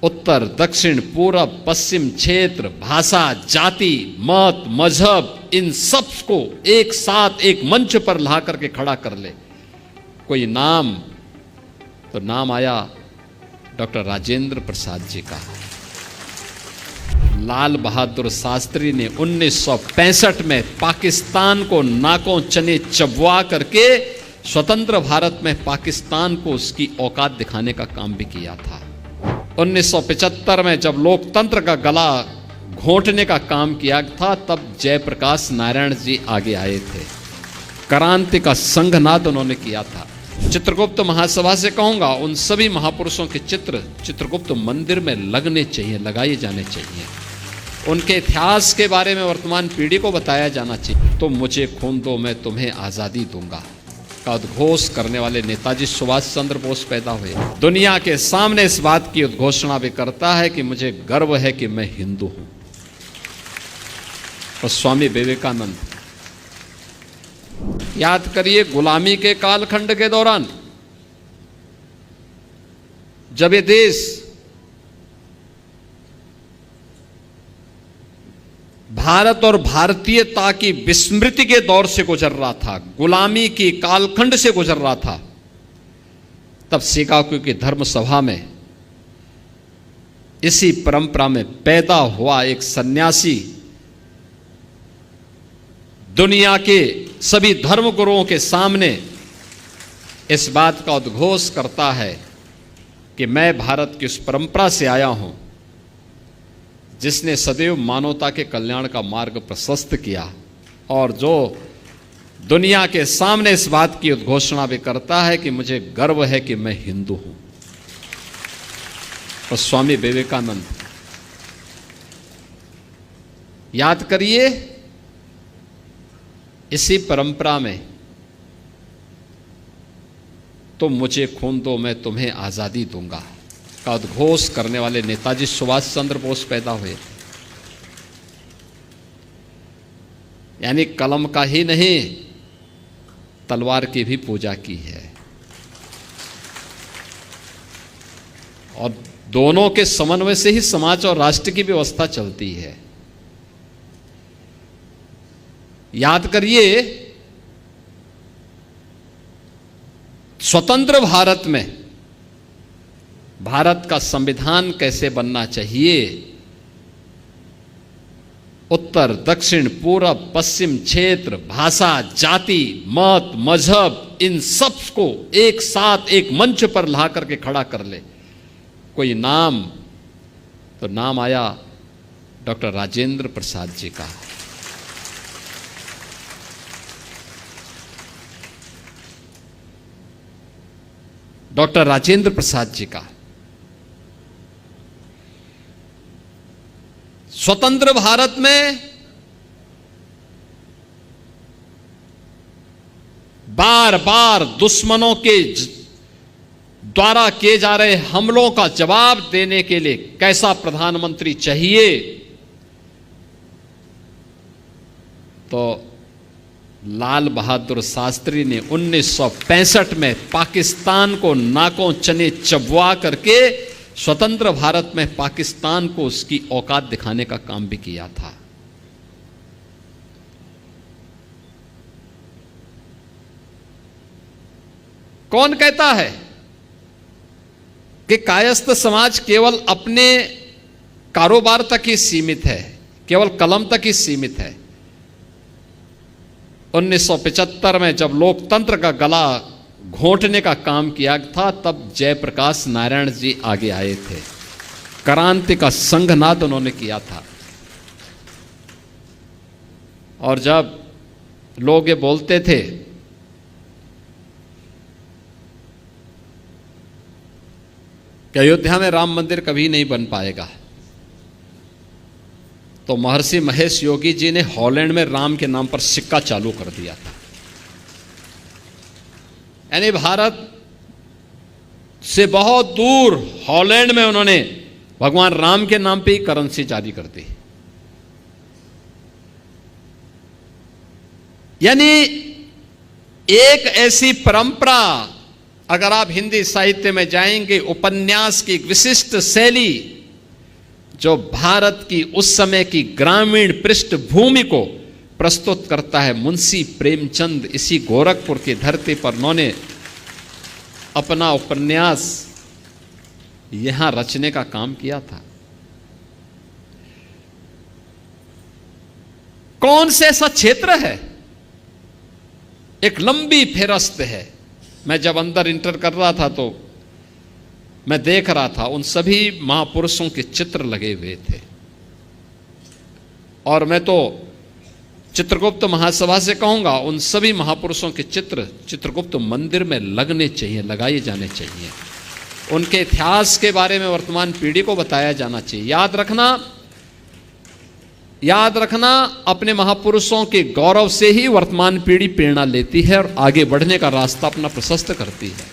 उत्तर, दक्षिण, पूरब, पश्चिम, क्षेत्र, भाषा, जाति, मत, मजहब, इन सब को एक साथ एक मंच पर ला करके खड़ा कर ले। कोई नाम, तो नाम आया डॉक्टर राजेंद्र प्रसाद जी का। लाल बहादुर शास्त्री ने 1965 में पाकिस्तान को नाकों चने चबवा करके स्वतंत्र भारत में पाकिस्तान को उसकी औकात दिखाने का काम भी किया था। 1975 में जब लोकतंत्र का गला घोंटने का काम किया था, तब जयप्रकाश नारायण जी आगे आए थे। क्रांति का संघनाद उन्होंने किया था। चित्रगुप्त महासभा से कहूंगा, उन सभी महापुरुषों के चित्र चित्रगुप्त मंदिर में लगने चाहिए, लगाए जाने चाहिए। उनके इतिहास के बारे में वर्तमान पीढ़ी को बताया जाना चाहिए। तुम मुझे खून दो, मैं तुम्हें आज़ादी दूंगा का उद्घोष करने वाले नेताजी सुभाष चंद्र बोस पैदा हुए। दुनिया के सामने इस बात की उद्घोषणा भी करता है कि मुझे गर्व है कि मैं हिंदू हूं। और स्वामी विवेकानंद, याद करिए, गुलामी के कालखंड के दौरान जब ये देश भारत और भारतीयता की विस्मृति के दौर से गुजर रहा था, गुलामी की कालखंड से गुजर रहा था, तब शिकागो की धर्म सभा में इसी परंपरा में पैदा हुआ एक सन्यासी दुनिया के सभी धर्मगुरुओं के सामने इस बात का उद्घोष करता है कि मैं भारत की उस परंपरा से आया हूं जिसने सदैव मानवता के कल्याण का मार्ग प्रशस्त किया, और जो दुनिया के सामने इस बात की उद्घोषणा भी करता है कि मुझे गर्व है कि मैं हिंदू हूं। और स्वामी विवेकानंद, याद करिए, इसी परंपरा में तुम मुझे खून दो, मैं तुम्हें आज़ादी दूंगा का उद्घोष करने वाले नेताजी सुभाष चंद्र बोस पैदा हुए। यानी कलम का ही नहीं, तलवार की भी पूजा की है, और दोनों के समन्वय से ही समाज और राष्ट्र की व्यवस्था चलती है। याद करिए, स्वतंत्र भारत में भारत का संविधान कैसे बनना चाहिए, उत्तर, दक्षिण, पूरब, पश्चिम, क्षेत्र, भाषा, जाति, मत, मजहब, इन सब को एक साथ एक मंच पर ला करके खड़ा कर ले। कोई नाम, तो नाम आया डॉक्टर राजेंद्र प्रसाद जी का। डॉक्टर राजेंद्र प्रसाद जी का। स्वतंत्र भारत में बार बार दुश्मनों के द्वारा किए जा रहे हमलों का जवाब देने के लिए कैसा प्रधानमंत्री चाहिए, तो लाल बहादुर शास्त्री ने 1965 में पाकिस्तान को नाकों चने चबवा करके स्वतंत्र भारत में पाकिस्तान को उसकी औकात दिखाने का काम भी किया था। कौन कहता है कि कायस्थ समाज केवल अपने कारोबार तक ही सीमित है, केवल कलम तक ही सीमित है? 1975 में जब लोकतंत्र का गला घोंटने का काम किया था, तब जयप्रकाश नारायण जी आगे आए थे। क्रांति का संघनाद उन्होंने किया था। और जब लोग ये बोलते थे कि अयोध्या में राम मंदिर कभी नहीं बन पाएगा, तो महर्षि महेश योगी जी ने हॉलैंड में राम के नाम पर सिक्का चालू कर दिया था। यानी भारत से बहुत दूर हॉलैंड में उन्होंने भगवान राम के नाम पे ही करेंसी जारी कर दी। यानी एक ऐसी परंपरा अगर आप हिंदी साहित्य में जाएंगे, उपन्यास की एक विशिष्ट शैली जो भारत की उस समय की ग्रामीण पृष्ठभूमि को प्रस्तुत करता है। मुंशी प्रेमचंद इसी गोरखपुर की धरती पर उन्होंने अपना उपन्यास यहां रचने का काम किया था। कौन से ऐसा क्षेत्र है, एक लंबी फेरस्त है। मैं जब अंदर इंटर कर रहा था तो मैं देख रहा था उन सभी महापुरुषों के चित्र लगे हुए थे, और मैं तो चित्रगुप्त महासभा से कहूंगा उन सभी महापुरुषों के चित्र चित्रगुप्त मंदिर में लगने चाहिए, लगाए जाने चाहिए। उनके इतिहास के बारे में वर्तमान पीढ़ी को बताया जाना चाहिए। याद रखना, अपने महापुरुषों के गौरव से ही वर्तमान पीढ़ी प्रेरणा लेती है और आगे बढ़ने का रास्ता अपना प्रशस्त करती है।